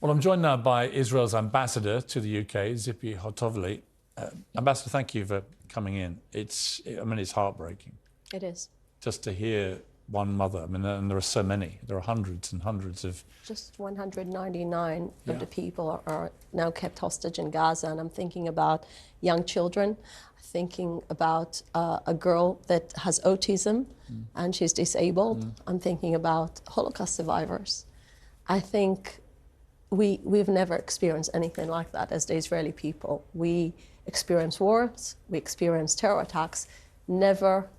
Well, I'm joined now by Israel's ambassador to the UK, Tzipi Hotovely. Ambassador, thank you for coming in. It's heartbreaking. It is. Just to hear one mother. I mean, and there are so many. There are hundreds and hundreds of... Just 199 of the people are now kept hostage in Gaza, and I'm thinking about young children, thinking about a girl that has autism and she's disabled. I'm thinking about Holocaust survivors. I think we've never experienced anything like that as the Israeli people. We experience wars, we experience terror attacks. Never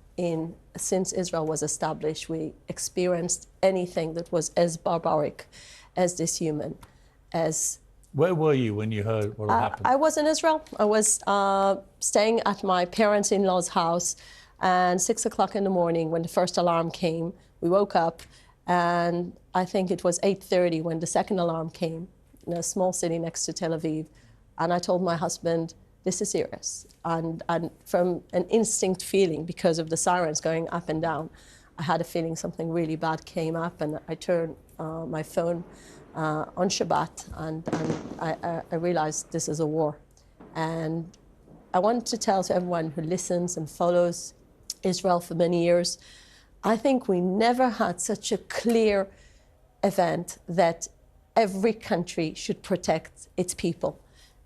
since Israel was established, we experienced anything that was as barbaric, as dishuman, as... Where were you when you heard what had happened? I was in Israel. I was staying at my parents-in-law's house, and 6 o'clock in the morning when the first alarm came, we woke up, and I think it was 8:30 when the second alarm came in a small city next to Tel Aviv. And I told my husband, this is serious. And from an instinct feeling, because of the sirens going up and down, I had a feeling something really bad came up, and I turned my phone on Shabbat, and I realized this is a war. And I want to tell to everyone who listens and follows Israel for many years, I think we never had such a clear event that every country should protect its people.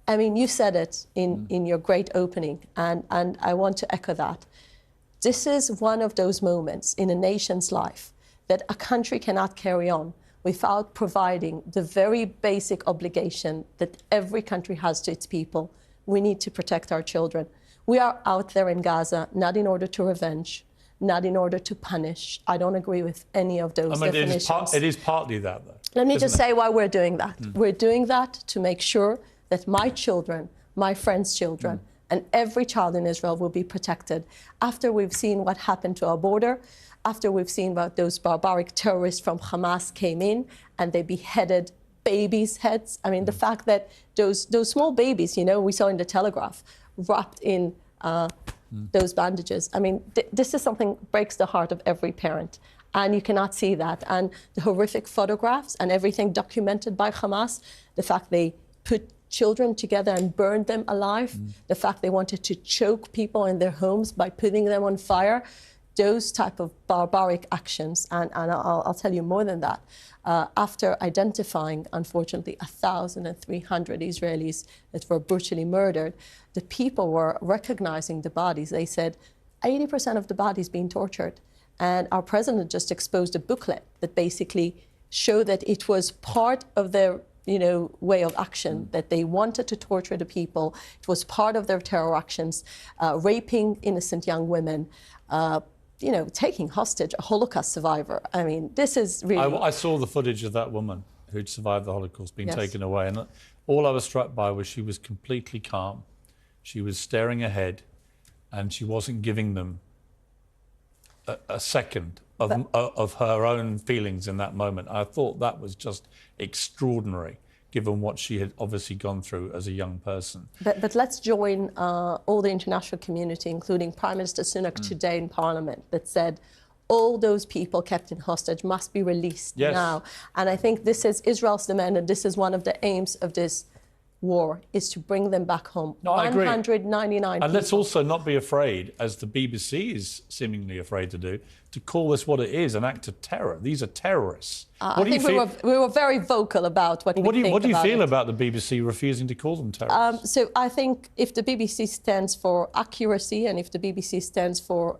I mean, you said it in your great opening, and I want to echo that. This is one of those moments in a nation's life that a country cannot carry on without providing the very basic obligation that every country has to its people. We need to protect our children. We are out there in Gaza, not in order to revenge, not in order to punish. I don't agree with any of those definitions. It is partly that, though. Let me just say why we're doing that. We're doing that to make sure that my children, my friends' children, and every child in Israel will be protected. After we've seen what happened to our border, after we've seen what those barbaric terrorists from Hamas came in and they beheaded babies' heads. I mean, the fact that those small babies, you know, we saw in the Telegraph, wrapped in those bandages. I mean, this is something that breaks the heart of every parent. And you cannot see that. And the horrific photographs and everything documented by Hamas, the fact they put children together and burned them alive, the fact they wanted to choke people in their homes by putting them on fire, those type of barbaric actions, and I'll tell you more than that. After identifying, unfortunately, 1,300 Israelis that were brutally murdered, the people were recognizing the bodies. They said 80% of the bodies being tortured. And our president just exposed a booklet that basically showed that it was part of their way of action, that they wanted to torture the people. It was part of their terror actions, raping innocent young women, taking hostage a Holocaust survivor. I mean, this is really... I saw the footage of that woman who'd survived the Holocaust being taken away, and all I was struck by was she was completely calm. She was staring ahead, and she wasn't giving them a second of her own feelings in that moment. I thought that was just extraordinary, given what she had obviously gone through as a young person. But let's join all the international community, including Prime Minister Sunak today in Parliament, that said all those people kept in hostage must be released now. And I think this is Israel's demand, and this is one of the aims of this war, is to bring them back home. No, I agree. 199 And let's also not be afraid, as the BBC is seemingly afraid to do, to call this what it is, an act of terror. These are terrorists. I think we were very vocal about what we think about it. What do you feel about the BBC refusing to call them terrorists? So I think if the BBC stands for accuracy and if the BBC stands for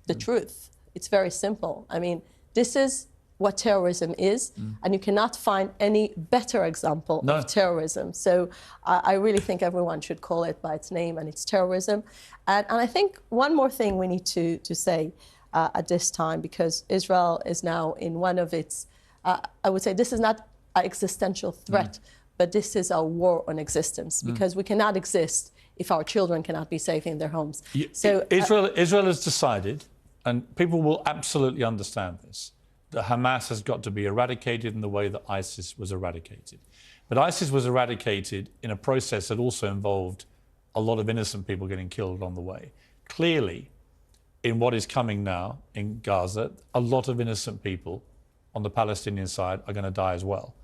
the truth, it's very simple. I mean, this is what terrorism is, and you cannot find any better example of terrorism. So I really think everyone should call it by its name, and it's terrorism. And I think one more thing we need to say at this time, because Israel is now in one of its, I would say this is not an existential threat, but this is a war on existence, because we cannot exist if our children cannot be safe in their homes. So Israel has decided, and people will absolutely understand this, that Hamas has got to be eradicated in the way that ISIS was eradicated. But ISIS was eradicated in a process that also involved a lot of innocent people getting killed on the way. Clearly, in what is coming now in Gaza, a lot of innocent people on the Palestinian side are going to die as well.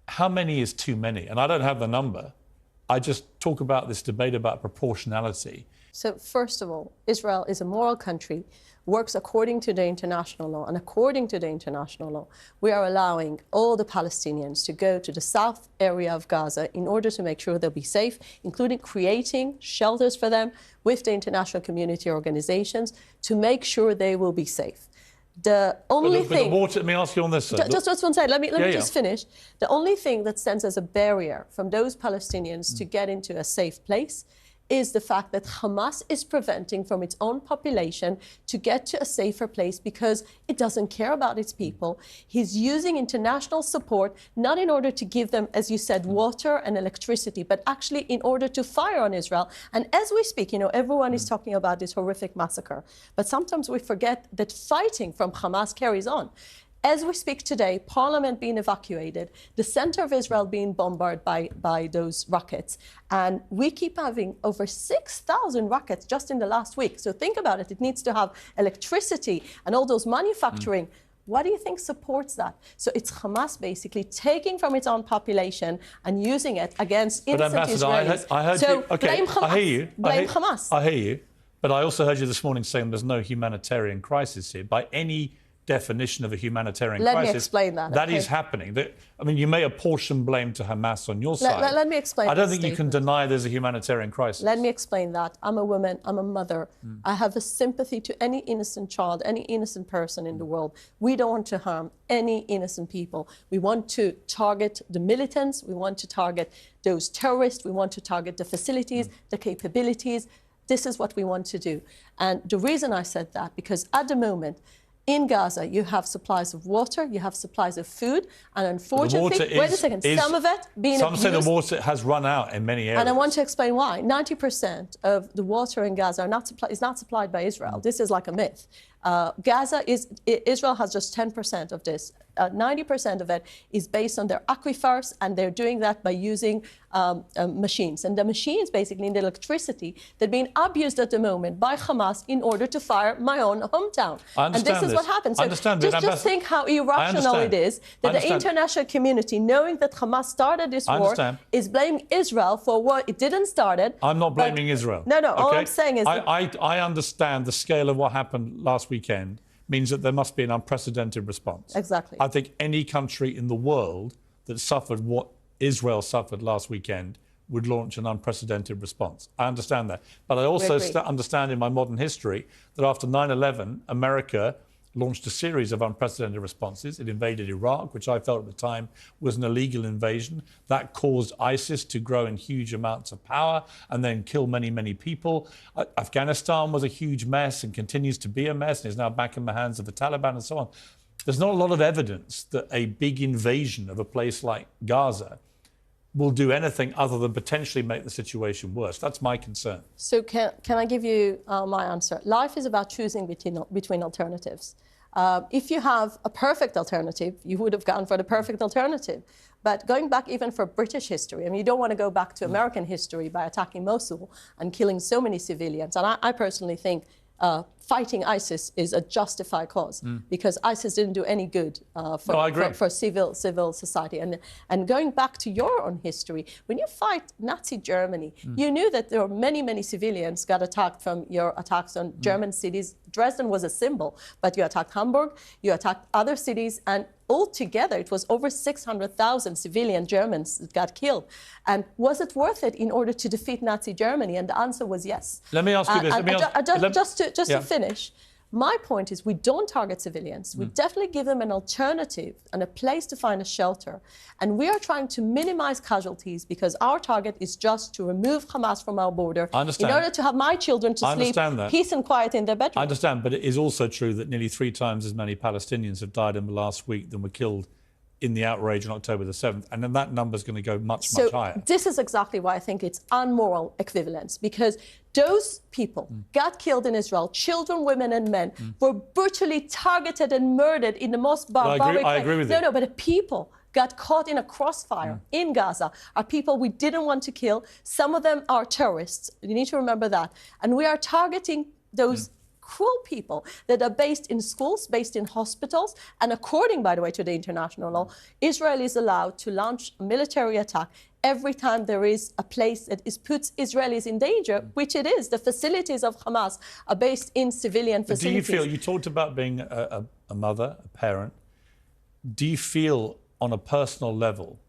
how many is too many? And I don't have the number. I just talk about this debate about proportionality. So first of all, Israel is a moral country, works according to the international law, and according to the international law, we are allowing all the Palestinians to go to the south area of Gaza in order to make sure they'll be safe, including creating shelters for them with the international community organizations to make sure they will be safe. The only thing... let me ask you on this. Just one second. Let me just finish. The only thing that stands as a barrier from those Palestinians to get into a safe place is the fact that Hamas is preventing from its own population to get to a safer place because it doesn't care about its people. He's using international support, not in order to give them, as you said, water and electricity, but actually in order to fire on Israel. And as we speak, everyone is talking about this horrific massacre. But sometimes we forget that fighting from Hamas carries on. As we speak today, Parliament being evacuated, the center of Israel being bombarded by those rockets, and we keep having over 6,000 rockets just in the last week. So think about it. It needs to have electricity and all those manufacturing. What do you think supports that? So it's Hamas basically taking from its own population and using it against innocent Israelis. I heard so you. Okay, blame Hamas. I hear you. Blame Hamas. I hear you. But I also heard you this morning saying there's no humanitarian crisis here. By any definition of a humanitarian crisis. Let me explain that. That is happening. You may apportion blame to Hamas on your side. Let me explain. I don't think you can deny there's a humanitarian crisis. Let me explain that. I'm a woman. I'm a mother. I have a sympathy to any innocent child, any innocent person in the world. We don't want to harm any innocent people. We want to target the militants. We want to target those terrorists. We want to target the facilities, the capabilities. This is what we want to do. And the reason I said that, because at the moment, in Gaza, you have supplies of water, you have supplies of food, and unfortunately, wait a second, some of it being abused. Some say the water has run out in many areas. And I want to explain why. 90% of the water in Gaza is not supplied by Israel. This is like a myth. Israel has just 10% of this. 90% of it is based on their aquifers, and they're doing that by using machines. And the machines, basically, in the electricity, they're being abused at the moment by Hamas in order to fire my own hometown. And this is what happens. So just think how irrational it is that the international community, knowing that Hamas started this war, is blaming Israel for what it didn't start it. I'm not blaming Israel. No, all I'm saying is... I understand the scale of what happened last weekend means that there must be an unprecedented response. Exactly. I think any country in the world that suffered what Israel suffered last weekend would launch an unprecedented response. I understand that. But I also understand in my modern history that after 9/11, America launched a series of unprecedented responses. It invaded Iraq, which I felt at the time was an illegal invasion. That caused ISIS to grow in huge amounts of power and then kill many, many people. Afghanistan was a huge mess and continues to be a mess and is now back in the hands of the Taliban and so on. There's not a lot of evidence that a big invasion of a place like Gaza will do anything other than potentially make the situation worse. That's my concern. So can I give you my answer? Life is about choosing between alternatives. If you have a perfect alternative, you would have gone for the perfect alternative. But going back even for British history, you don't want to go back to American history by attacking Mosul and killing so many civilians. And I personally think fighting ISIS is a justified cause because ISIS didn't do any good for civil society. And going back to your own history, when you fight Nazi Germany, you knew that there were many, many civilians got attacked from your attacks on German cities. Dresden was a symbol, but you attacked Hamburg, you attacked other cities, and altogether it was over 600,000 civilian Germans that got killed. And was it worth it in order to defeat Nazi Germany? And the answer was yes. Let me ask you this. Just to finish, my point is we don't target civilians. We definitely give them an alternative and a place to find a shelter. And we are trying to minimize casualties because our target is just to remove Hamas from our border in order to have my children to sleep peace and quiet in their bedroom. I understand, but it is also true that nearly 3 times as many Palestinians have died in the last week than were killed in the outrage on October the 7th. And then that number is going to go much higher. This is exactly why I think it's unmoral equivalence, because those people got killed in Israel, children, women and men, were brutally targeted and murdered in the most barbaric way. I agree with you. No, but the people got caught in a crossfire in Gaza are people we didn't want to kill. Some of them are terrorists. You need to remember that. And we are targeting those cruel people that are based in schools, based in hospitals. And according, by the way, to the international law, Israel is allowed to launch a military attack every time there is a place that puts Israelis in danger, which it is. The facilities of Hamas are based in civilian facilities. Do you feel, you talked about being a mother, a parent, do you feel on a personal level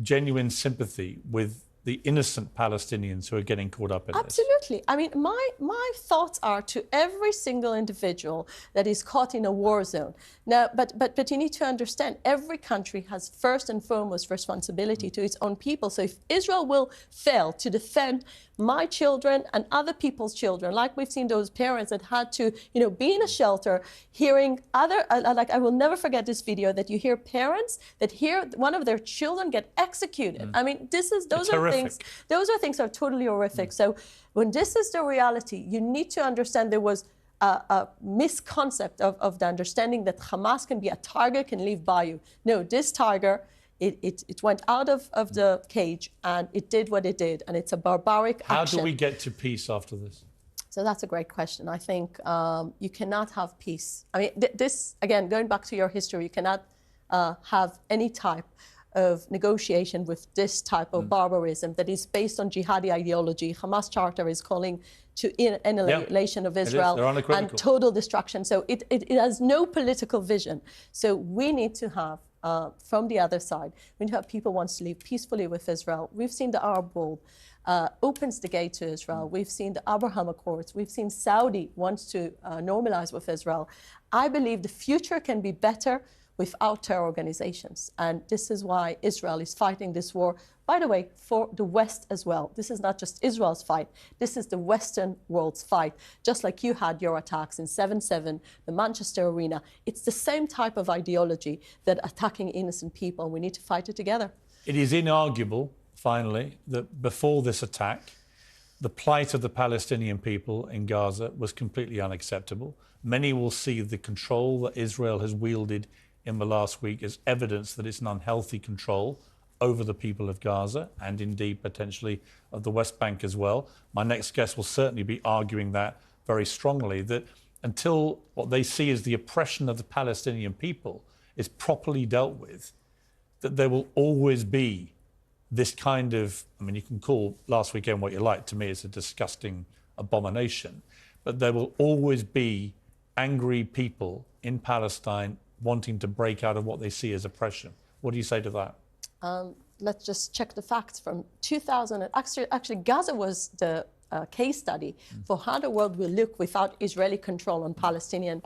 genuine sympathy with the innocent Palestinians who are getting caught up in this? Absolutely. I mean, my thoughts are to every single individual that is caught in a war zone. Now, but you need to understand, every country has first and foremost responsibility to its own people. So if Israel will fail to defend my children and other people's children, like we've seen those parents that had to, be in a shelter, hearing other, like I will never forget this video that you hear parents that hear one of their children get executed. I mean, those are things that are totally horrific. So when this is the reality, you need to understand there was a misconcept of the understanding that Hamas can be a tiger, can live by you. No, this tiger, it went out of the cage and it did what it did, and it's a barbaric action. How do we get to peace after this? So that's a great question. I think you cannot have peace. I mean, this, again, going back to your history, you cannot have any type of negotiation with this type of barbarism that is based on jihadi ideology. Hamas charter is calling to annihilation of Israel and total destruction. So it has no political vision. So we need to have, from the other side, we need to have people who want to live peacefully with Israel. We've seen the Arab world opens the gate to Israel. We've seen the Abraham Accords. We've seen Saudi wants to normalize with Israel. I believe the future can be better without terror organizations. And this is why Israel is fighting this war, by the way, for the West as well. This is not just Israel's fight. This is the Western world's fight. Just like you had your attacks in 7/7, the Manchester Arena. It's the same type of ideology that attacking innocent people, and we need to fight it together. It is inarguable, finally, that before this attack, the plight of the Palestinian people in Gaza was completely unacceptable. Many will see the control that Israel has wielded in the last week as evidence that it's an unhealthy control over the people of Gaza and indeed potentially of the West Bank as well. My next guest will certainly be arguing that very strongly, that until what they see as the oppression of the Palestinian people is properly dealt with, that there will always be this kind of, I mean, you can call last weekend what you like, to me it's a disgusting abomination, but there will always be angry people in Palestine wanting to break out of what they see as oppression. What do you say to that? Let's just check the facts from 2000. Actually, Gaza was the case study for how the world will look without Israeli control on Palestinian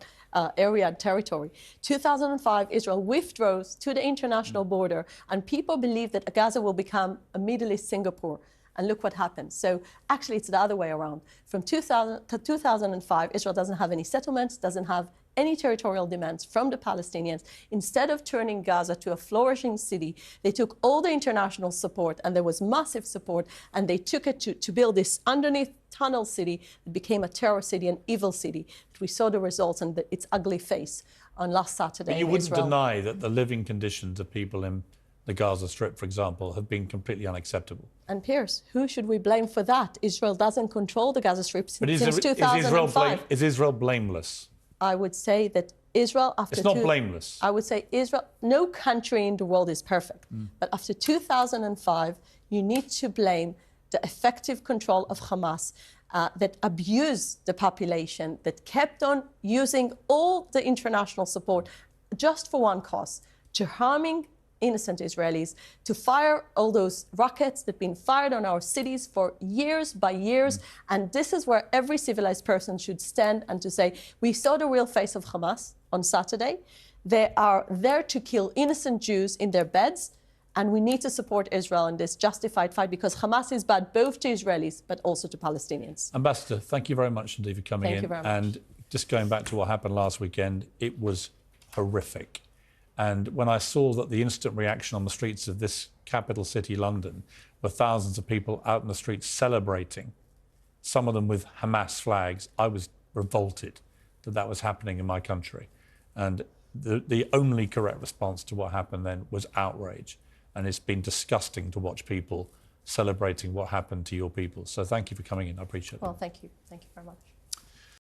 area and territory. 2005, Israel withdraws to the international border, and people believe that Gaza will become a Middle East Singapore. And look what happened. So actually, it's the other way around. From 2000 to 2005, Israel doesn't have any settlements, doesn't have any territorial demands from the Palestinians. Instead of turning Gaza to a flourishing city, they took all the international support, and there was massive support, and they took it to build this underneath tunnel city that became a terror city, an evil city. We saw the results and its ugly face on last Saturday. But you wouldn't deny that the living conditions of people in the Gaza Strip, for example, have been completely unacceptable. And Piers, who should we blame for that? Israel doesn't control the Gaza Strip since 2005. Is Israel blameless? I would say that Israel, after... It's not blameless. I would say Israel, no country in the world is perfect. But after 2005, you need to blame the effective control of Hamas that abused the population, that kept on using all the international support just for one cause, to harming innocent Israelis, to fire all those rockets that have been fired on our cities for years by years. And this is where every civilized person should stand and to say, we saw the real face of Hamas on Saturday. They are there to kill innocent Jews in their beds. And we need to support Israel in this justified fight, because Hamas is bad both to Israelis but also to Palestinians. Ambassador, thank you very much indeed for coming in. Thank you very much. And just going back to what happened last weekend, it was horrific. And when I saw that the instant reaction on the streets of this capital city, London, were thousands of people out in the streets celebrating, some of them with Hamas flags, I was revolted that that was happening in my country. And the only correct response to what happened then was outrage. And it's been disgusting to watch people celebrating what happened to your people. So thank you for coming in. I appreciate it. Well, thank you. Thank you very much.